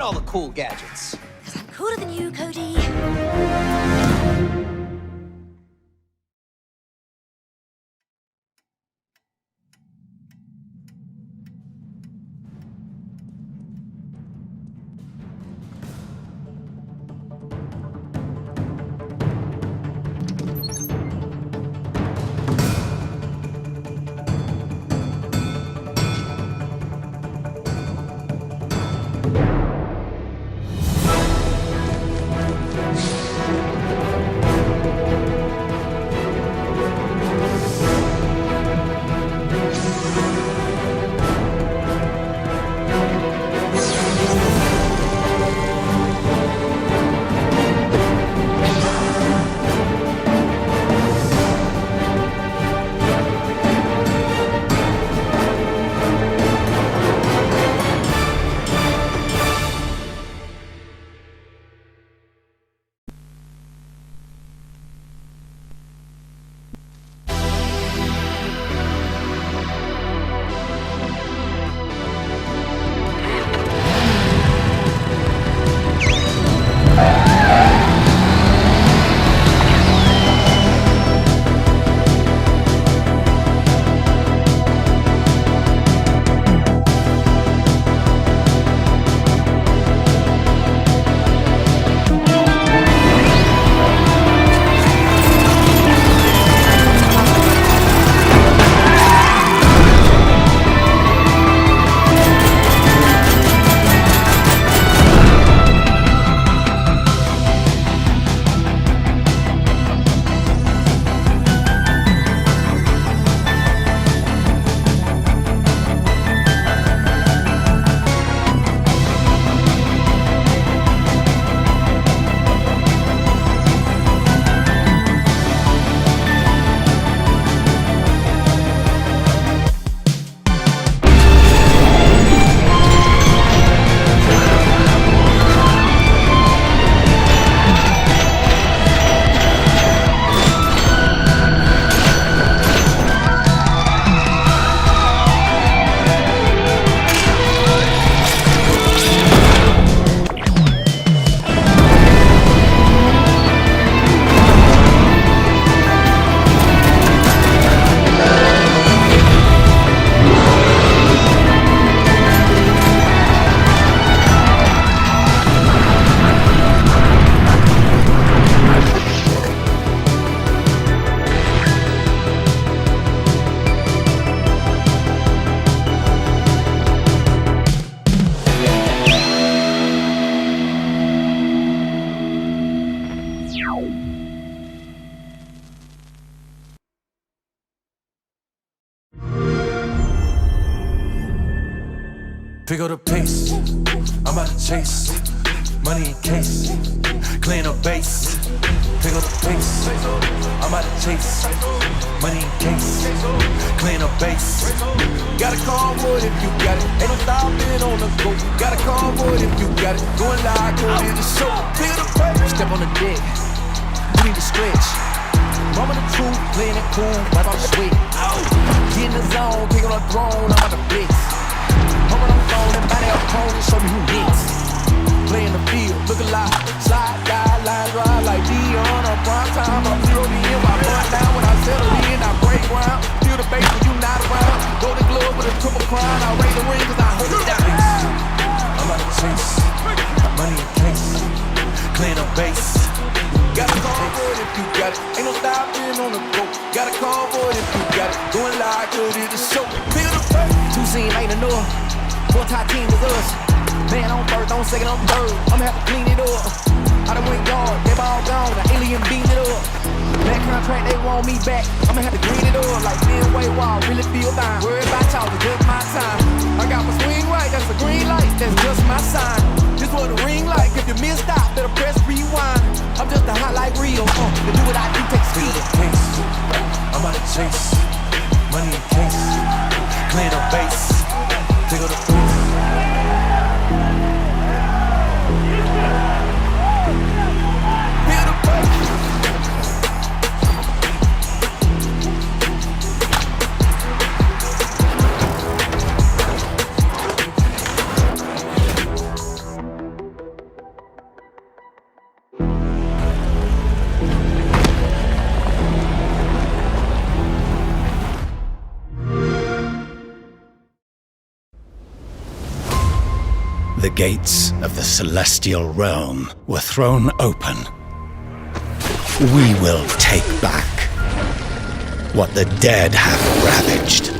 all the cool gadgets. 'Cause I'm cooler than you, Cody. Pick up the pace, I'm about to chase money in case, clean up base. Pick up the pace, I'm about to chase money in case, clean up base. Got a convoy if you got it, ain't no stopping on the go. Got a convoy if you got it, going live, going in the show. Pick up the pace, step on the deck, you need to stretch. Mama the truth, playing it cool, wipe off the sweat. Get in the zone, pick on the throne, I'm about to blitz. Home on the phone and buy their opponent, show me who next. Play in the field, look alive, slide, guidelines, ride like Dion on prime time. I'm 0 to end, I run down when I settle in, I break ground. Feel the bass when you not around. Golden glove with a triple crown, I raise the ring cause I hold it down. I'm about to chase money in case, clean up base. Got a convoy if you got it, ain't no stopping on the go. Got a convoy if you got it, going live, good in the show. Feel the pace. Two scene ain't enough, 4 top team is us. Man on first, on second, on third, I'ma have to clean it up. I done went guard, they all gone, the alien beat it up. That contract, they want me back, I'ma have to green it up. Like Fenway Wall, really feel fine. Worried about y'all, it's just my time. I got my swing right, that's a green light, that's just my sign. This what a ring like, if you missed out, better press rewind. I'm just a hot like Rio, to do what I do, take speed. I'm about to chase money in case, clean up base. Pick up the pace. gates of the celestial realm were thrown open, we will take back what the dead have ravaged.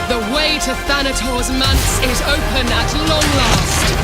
The way to Thanator's manse is open at long last.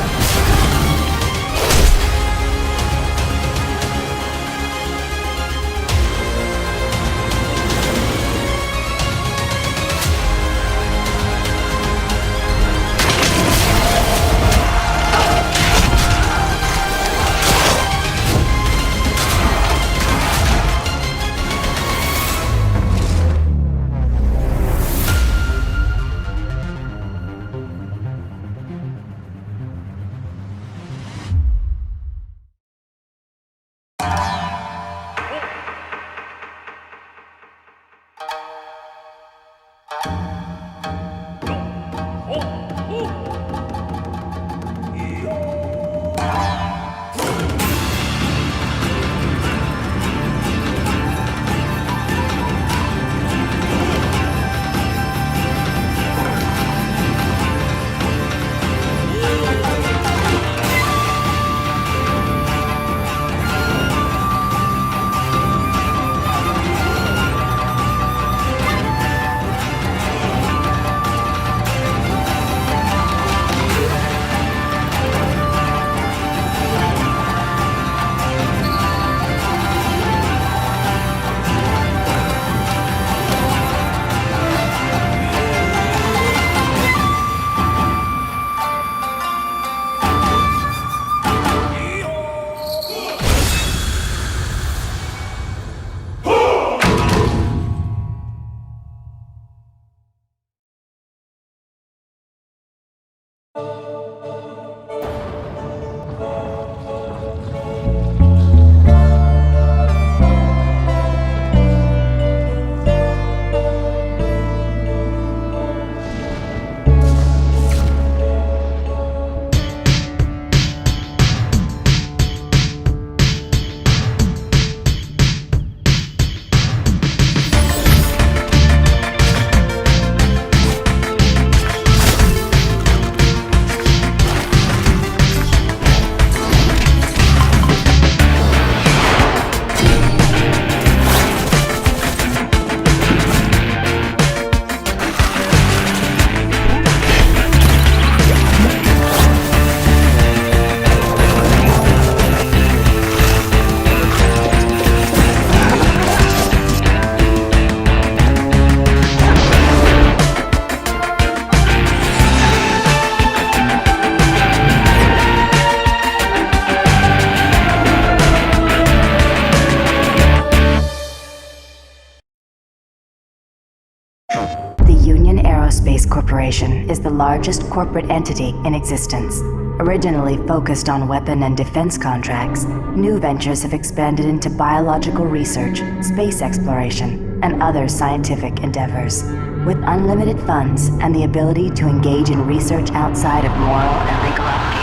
Space Corporation is the largest corporate entity in existence. Originally focused on weapon and defense contracts, new ventures have expanded into biological research, space exploration, and other scientific endeavors. With unlimited funds and the ability to engage in research outside of moral and legal application.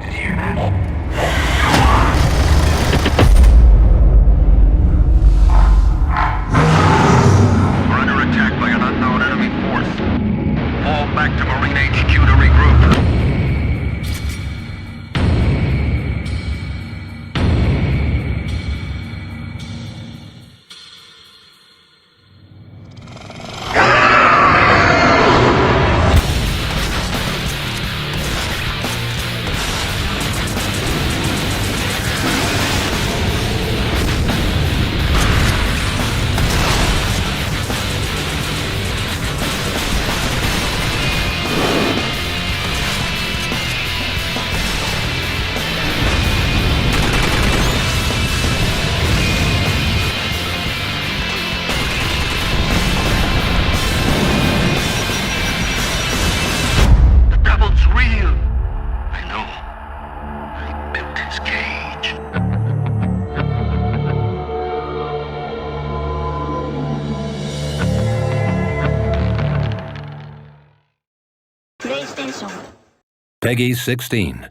Did you hear that? Back to Marine HQ to regroup. attention. Peggy 16.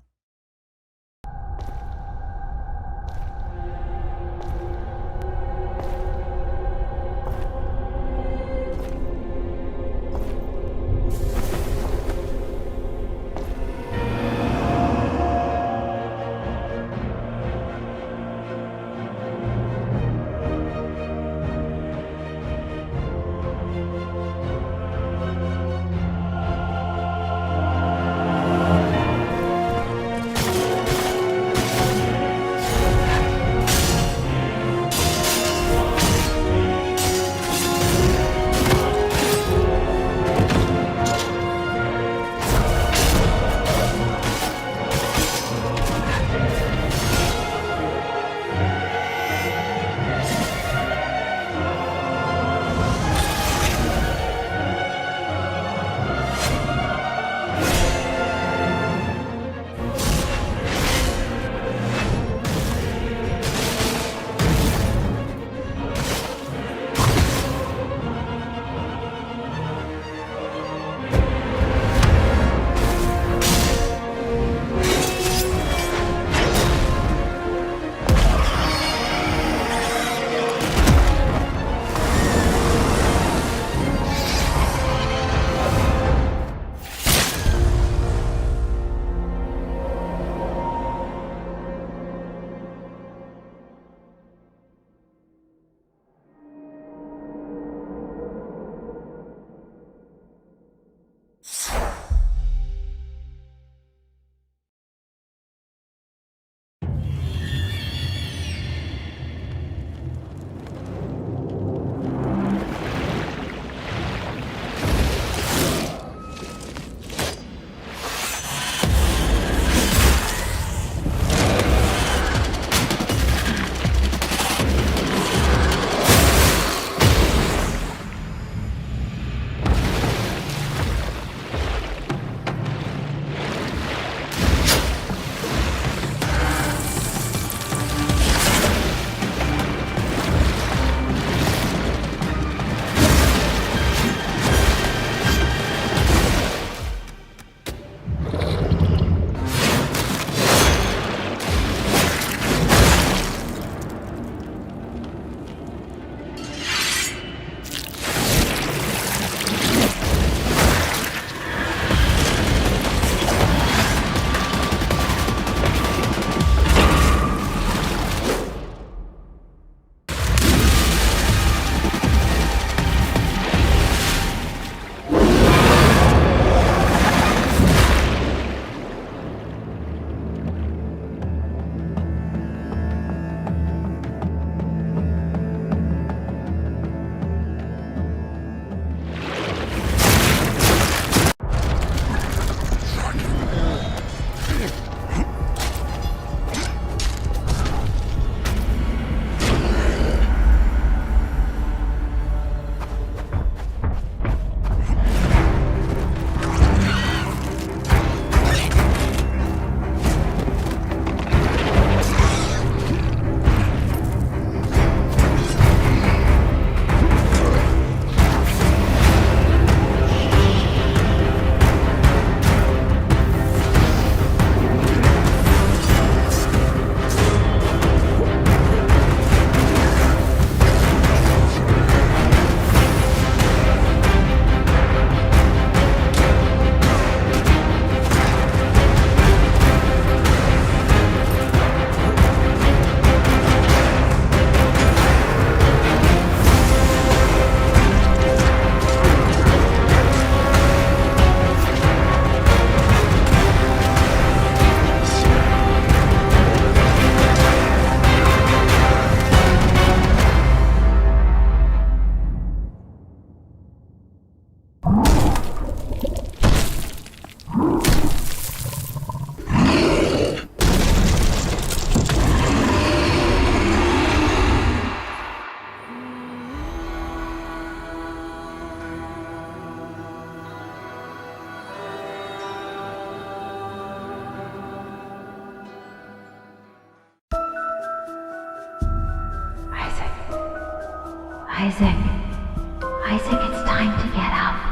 Isaac, it's time to get up.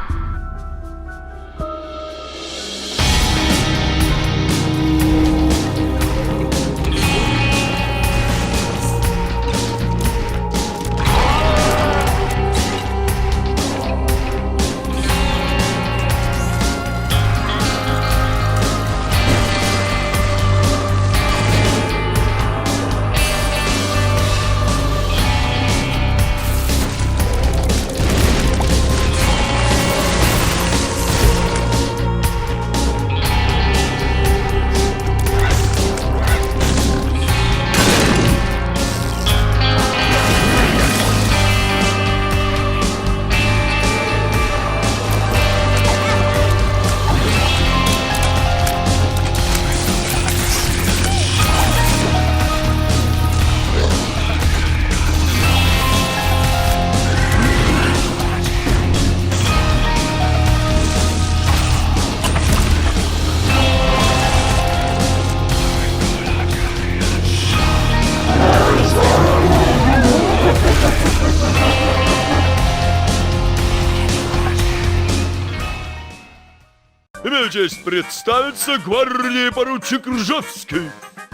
Имею честь представиться, гвардии поручик Ржевский.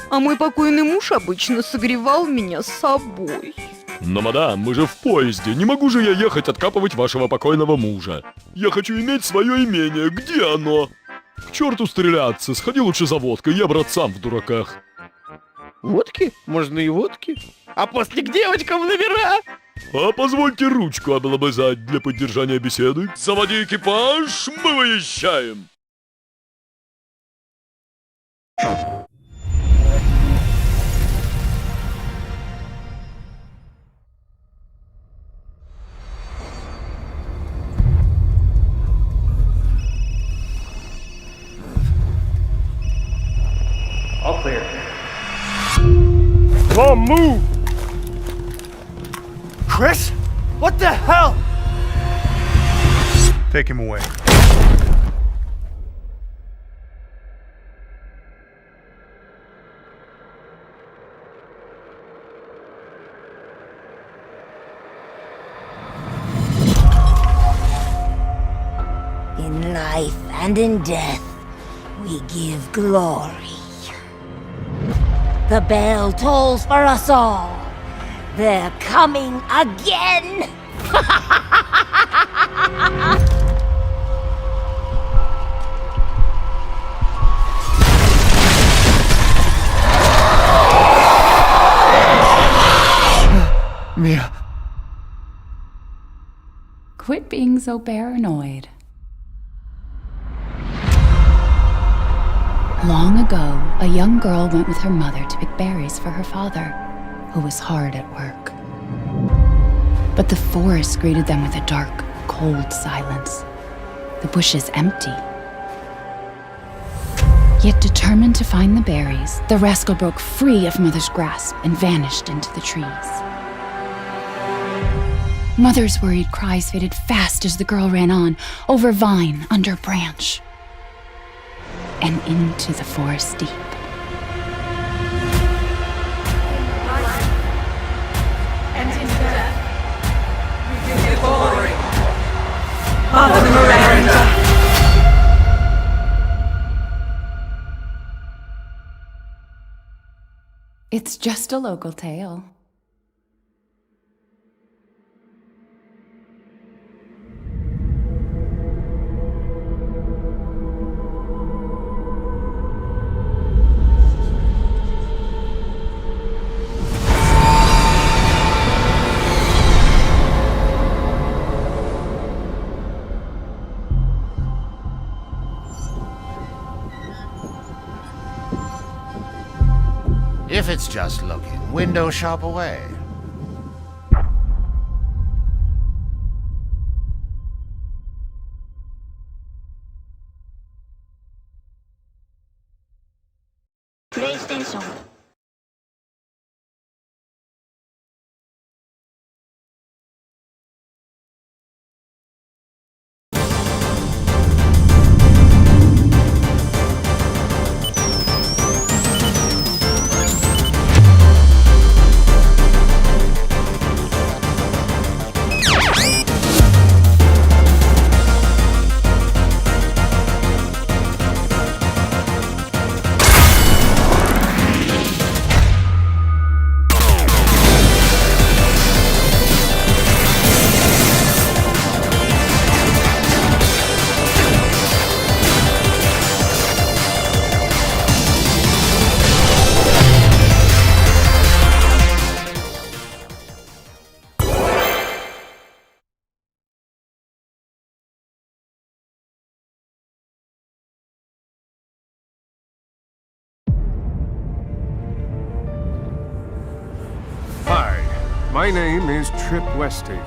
А мой покойный муж обычно согревал меня с собой. Но, мадам, мы же в поезде. Не могу же я ехать откапывать вашего покойного мужа. Я хочу иметь свое имение. Где оно? К черту стреляться. Сходи лучше за водкой, я брат сам в дураках. Водки? Можно и водки. А после к девочкам номера. А позвольте ручку облобызать для поддержания беседы. Заводи экипаж, мы выезжаем. All clear. Come move! Chris? What the hell? Take him away. In life and in death, we give glory. The bell tolls for us all. They're coming again! Mia. Quit being so paranoid. Long ago, a young girl went with her mother to pick berries for her father, who was hard at work. But the forest greeted them with a dark, cold silence. The bushes empty. Yet determined to find the berries, the rascal broke free of Mother's grasp and vanished into the trees. Mother's worried cries faded fast as the girl ran on, over vine, under branch, and into the forest deep. And in death, we give you glory. Ave Miranda. It's just a local tale. If it's just looking, window shop away. PlayStation. My name is Trip Westy.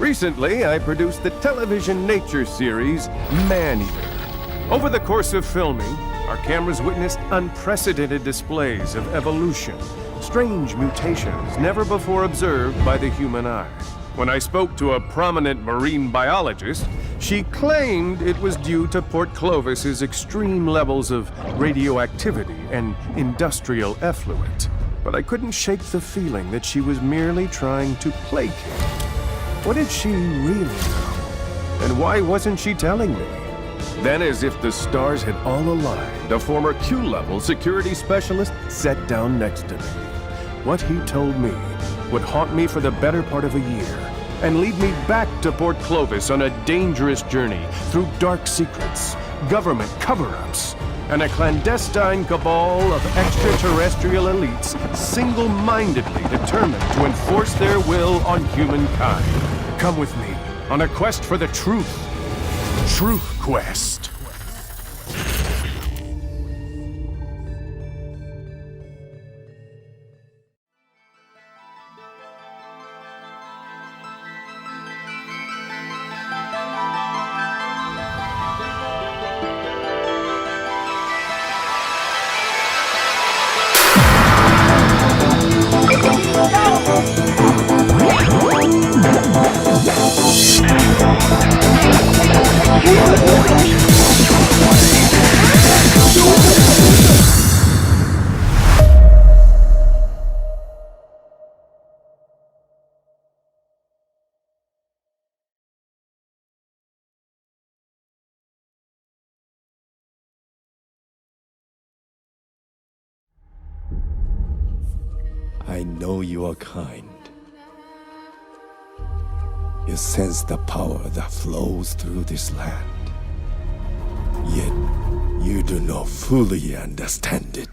Recently, I produced the television nature series, Man-Eater. Over the course of filming, our cameras witnessed unprecedented displays of evolution, strange mutations never before observed by the human eye. When I spoke to a prominent marine biologist, she claimed it was due to Port Clovis's extreme levels of radioactivity and industrial effluent. But I couldn't shake the feeling that she was merely trying to placate. What did she really know? And why wasn't she telling me? Then, as if the stars had all aligned, a former Q-level security specialist sat down next to me. What he told me would haunt me for the better part of a year and lead me back to Port Clovis on a dangerous journey through dark secrets, government cover-ups, and a clandestine cabal of extraterrestrial elites single-mindedly determined to enforce their will on humankind. Come with me on a quest for the truth. Truth Quest. I know you are kind. You sense the power that flows through this land. Yet, you do not fully understand it.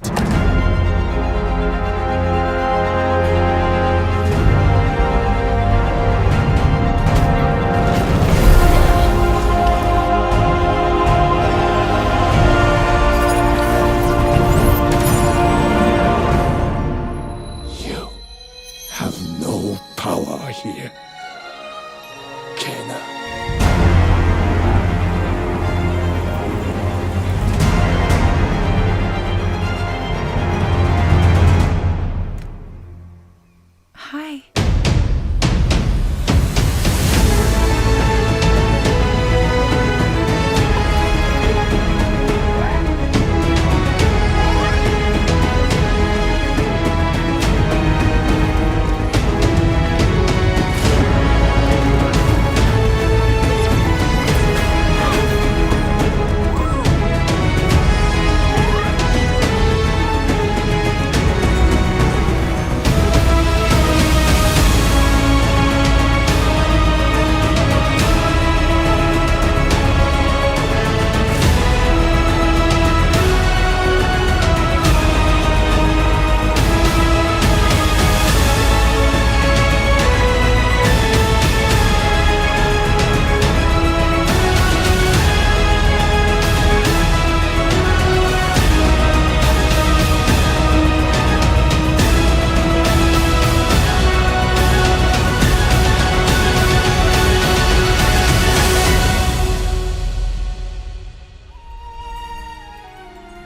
Power here. Kenna. Hi.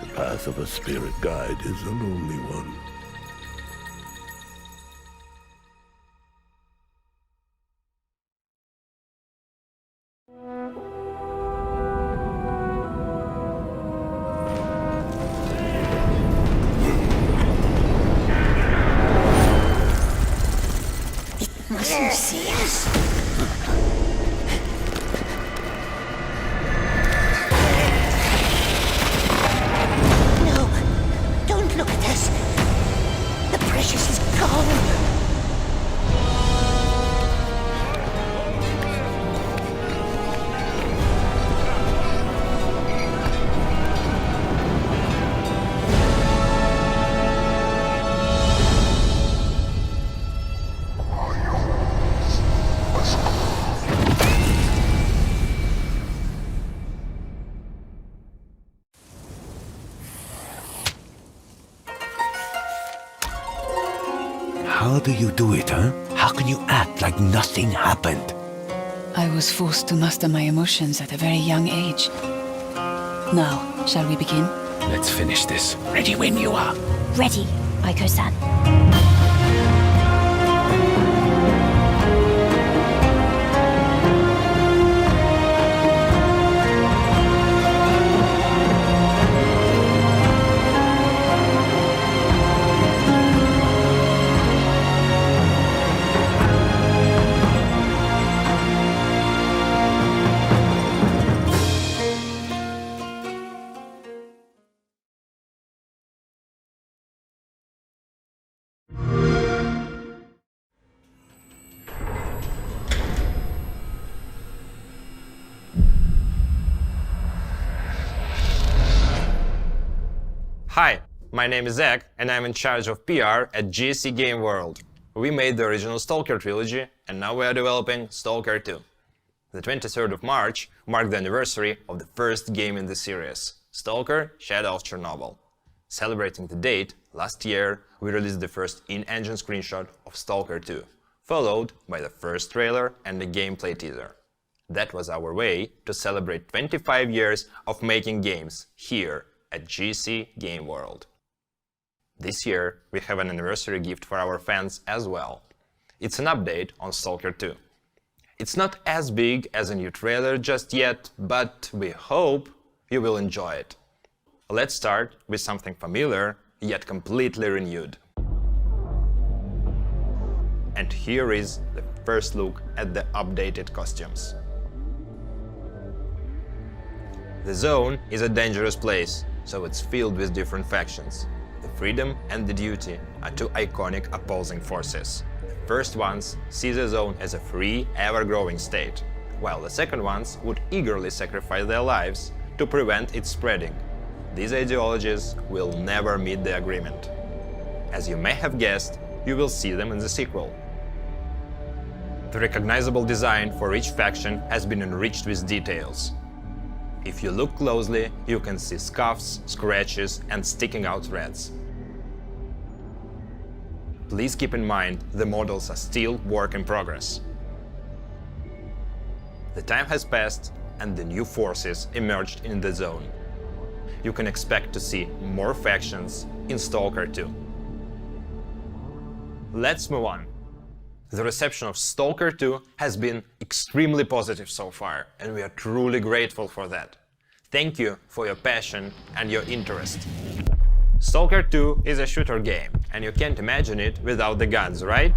The path of a spirit guide is a lonely one. Mustn't see us. No, don't look at us. The precious is gone. How do you do it, huh? How can you act like nothing happened? I was forced to master my emotions at a very young age. Now, shall we begin? Let's finish this. Ready when you are. Ready, Aiko-san. Hi, my name is Zach, and I'm in charge of PR at GSC Game World. We made the original Stalker trilogy, and now we are developing Stalker 2. The 23rd of March marked the anniversary of the first game in the series, Stalker: Shadow of Chernobyl. Celebrating the date, last year we released the first in-engine screenshot of Stalker 2, followed by the first trailer and the gameplay teaser. That was our way to celebrate 25 years of making games here at GSC Game World. This year we have an anniversary gift for our fans as well. It's an update on Stalker 2. It's not as big as a new trailer just yet, but we hope you will enjoy it. Let's start with something familiar, yet completely renewed. And here is the first look at the updated costumes. The zone is a dangerous place, so it's filled with different factions. The freedom and the duty are two iconic opposing forces. The first ones see the zone as a free, ever-growing state, while the second ones would eagerly sacrifice their lives to prevent its spreading. These ideologies will never meet the agreement. As you may have guessed, you will see them in the sequel. The recognizable design for each faction has been enriched with details. If you look closely, you can see scuffs, scratches, and sticking out threads. Please keep in mind, the models are still work in progress. The time has passed, and the new forces emerged in the zone. You can expect to see more factions in Stalker 2. Let's move on. The reception of Stalker 2 has been extremely positive so far, and we are truly grateful for that. Thank you for your passion and your interest. Stalker 2 is a shooter game, and you can't imagine it without the guns, right?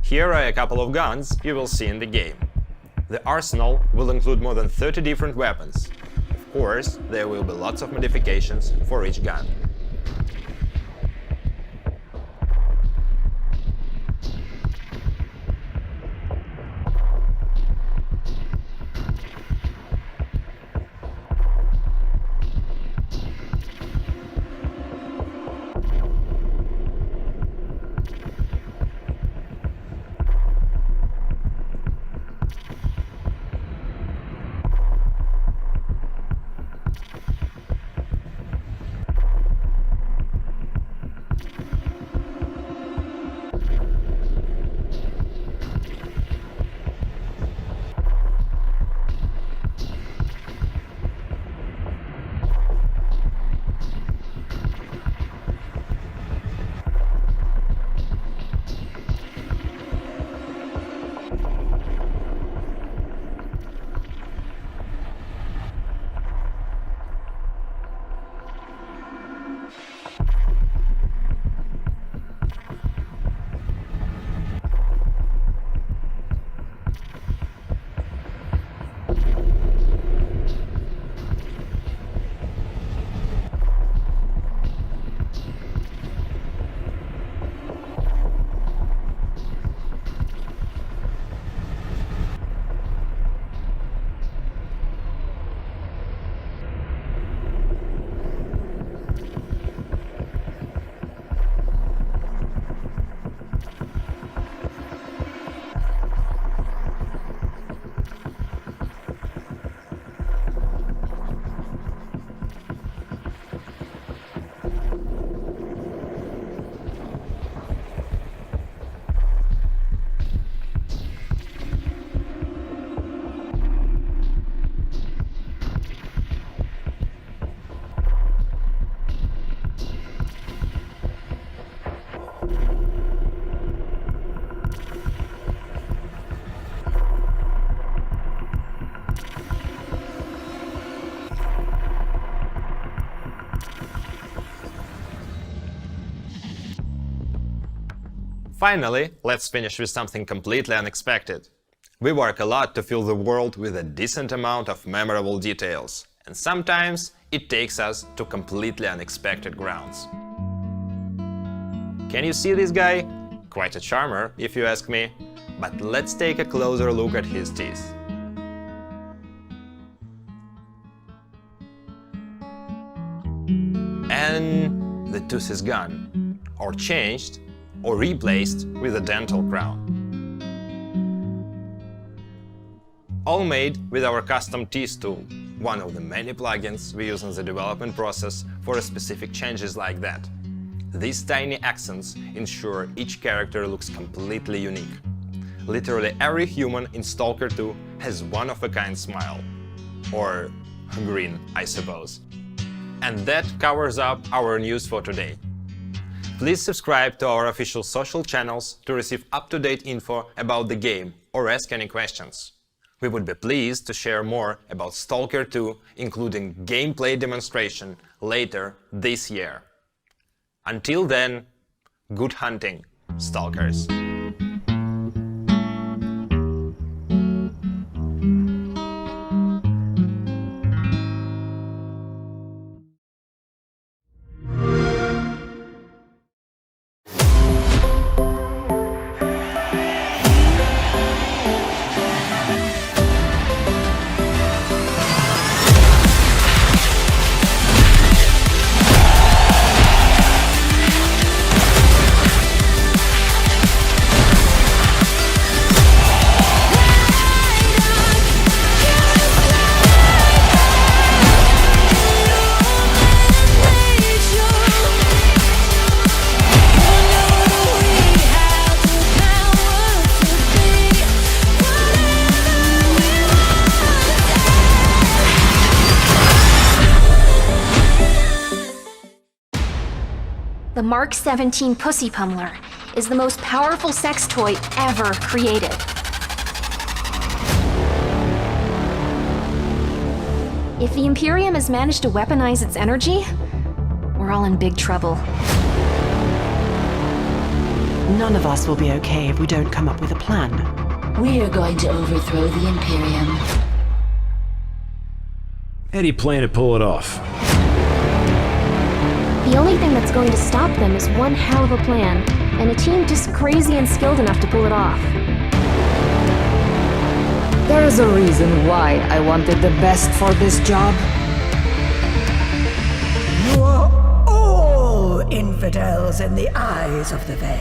Here are a couple of guns you will see in the game. The arsenal will include more than 30 different weapons. Of course, there will be lots of modifications for each gun. Finally, let's finish with something completely unexpected. We work a lot to fill the world with a decent amount of memorable details, and sometimes it takes us to completely unexpected grounds. Can you see this guy? Quite a charmer, if you ask me. But let's take a closer look at his teeth. then the tooth is gone, or changed, or replaced with a dental crown. All made with our custom teeth tool, one of the many plugins we use in the development process for specific changes like that. These tiny accents ensure each character looks completely unique. Literally every human in Stalker 2 has one-of-a-kind smile. Or grin, I suppose. And that covers up our news for today. Please subscribe to our official social channels to receive up-to-date info about the game or ask any questions. We would be pleased to share more about Stalker 2, including gameplay demonstration, later this year. Until then, good hunting, Stalkers! The Mark 17 Pussy Pummeler is the most powerful sex toy ever created. If the Imperium has managed to weaponize its energy, we're all in big trouble. None of us will be okay if we don't come up with a plan. We are going to overthrow the Imperium. How do you plan to pull it off? The only thing that's going to stop them is one hell of a plan, and a team just crazy and skilled enough to pull it off. There is a reason why I wanted the best for this job. You are all infidels in the eyes of the Veil.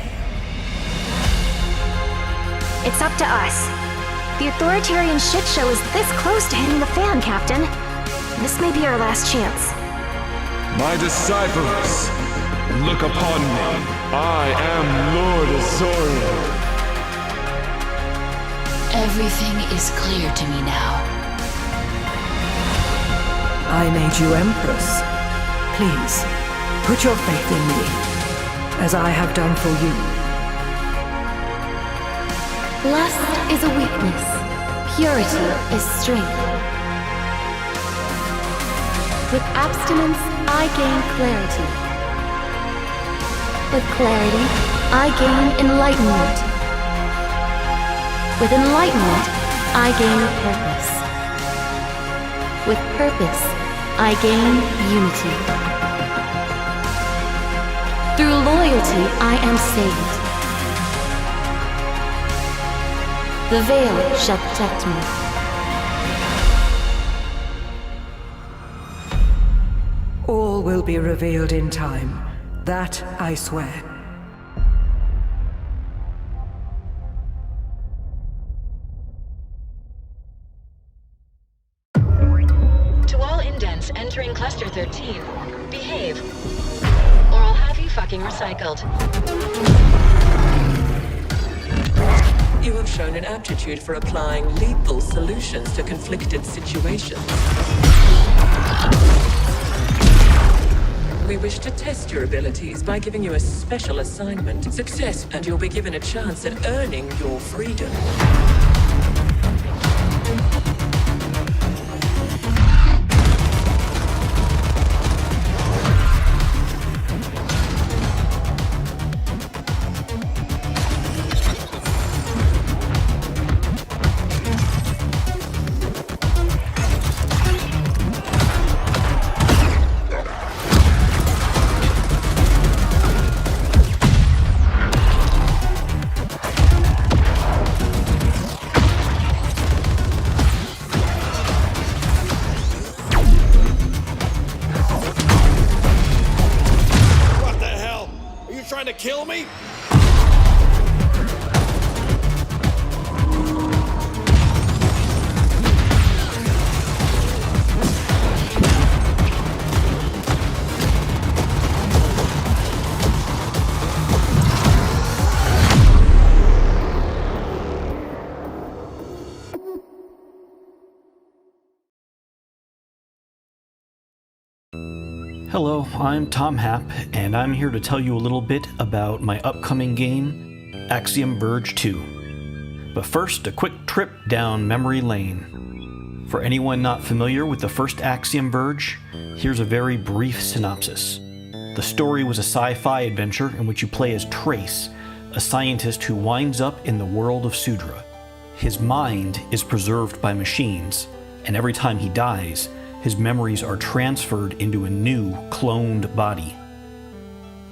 It's up to us. The authoritarian shit show is this close to hitting the fan, Captain. This may be our last chance. My disciples, look upon me. I am Lord Azorian. Everything is clear to me now. I made you Empress. Please, put your faith in me, as I have done for you. Lust is a weakness. Purity is strength. With abstinence, I gain clarity. With clarity, I gain enlightenment. With enlightenment, I gain purpose. With purpose, I gain unity. Through loyalty, I am saved. The veil shall protect me. All will be revealed in time. That I swear. To all indents entering Cluster 13, behave, or I'll have you fucking recycled. You have shown an aptitude for applying lethal solutions to conflicted situations. We wish to test your abilities by giving you a special assignment. Success, and you'll be given a chance at earning your freedom. kill me? Hello, I'm Tom Happ, and I'm here to tell you a little bit about my upcoming game, Axiom Verge 2. But first, a quick trip down memory lane. For anyone not familiar with the first Axiom Verge, here's a very brief synopsis. The story was a sci-fi adventure in which you play as Trace, a scientist who winds up in the world of Sudra. His mind is preserved by machines, and every time he dies, his memories are transferred into a new, cloned body.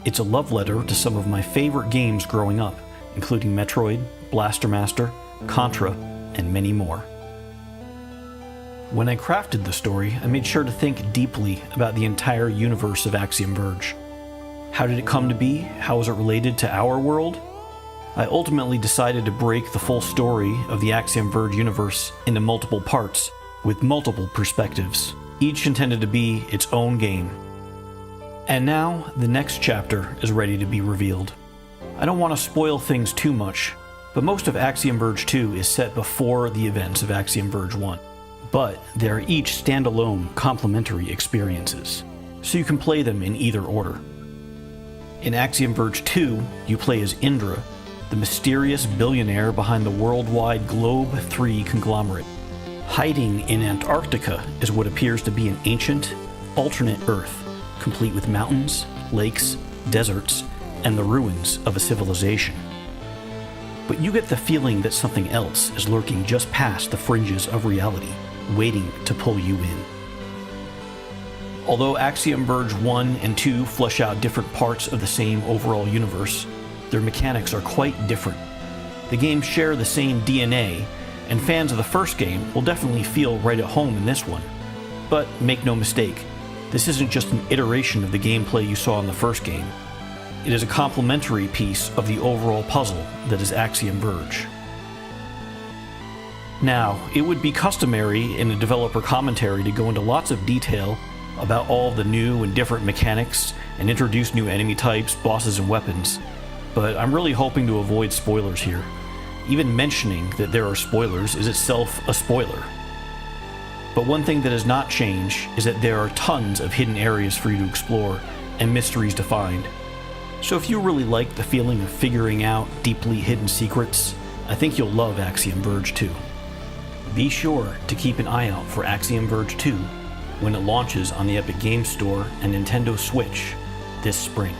It's a love letter to some of my favorite games growing up, including Metroid, Blaster Master, Contra, and many more. When I crafted the story, I made sure to think deeply about the entire universe of Axiom Verge. How did it come to be? How is it related to our world? I ultimately decided to break the full story of the Axiom Verge universe into multiple parts, with multiple perspectives, each intended to be its own game. And now, the next chapter is ready to be revealed. I don't want to spoil things too much, but most of Axiom Verge 2 is set before the events of Axiom Verge 1. But they are each standalone, complementary experiences, so you can play them in either order. In Axiom Verge 2, you play as Indra, the mysterious billionaire behind the worldwide Globe 3 conglomerate. Hiding in Antarctica is what appears to be an ancient, alternate Earth, complete with mountains, lakes, deserts, and the ruins of a civilization. But you get the feeling that something else is lurking just past the fringes of reality, waiting to pull you in. Although Axiom Verge 1 and 2 flesh out different parts of the same overall universe, their mechanics are quite different. The games share the same DNA, and fans of the first game will definitely feel right at home in this one. But make no mistake, this isn't just an iteration of the gameplay you saw in the first game. It is a complementary piece of the overall puzzle that is Axiom Verge. Now, it would be customary in a developer commentary to go into lots of detail about all the new and different mechanics and introduce new enemy types, bosses, and weapons, but I'm really hoping to avoid spoilers here. Even mentioning that there are spoilers is itself a spoiler. But one thing that has not changed is that there are tons of hidden areas for you to explore and mysteries to find. So if you really like the feeling of figuring out deeply hidden secrets, I think you'll love Axiom Verge 2. Be sure to keep an eye out for Axiom Verge 2 when it launches on the Epic Games Store and Nintendo Switch this spring.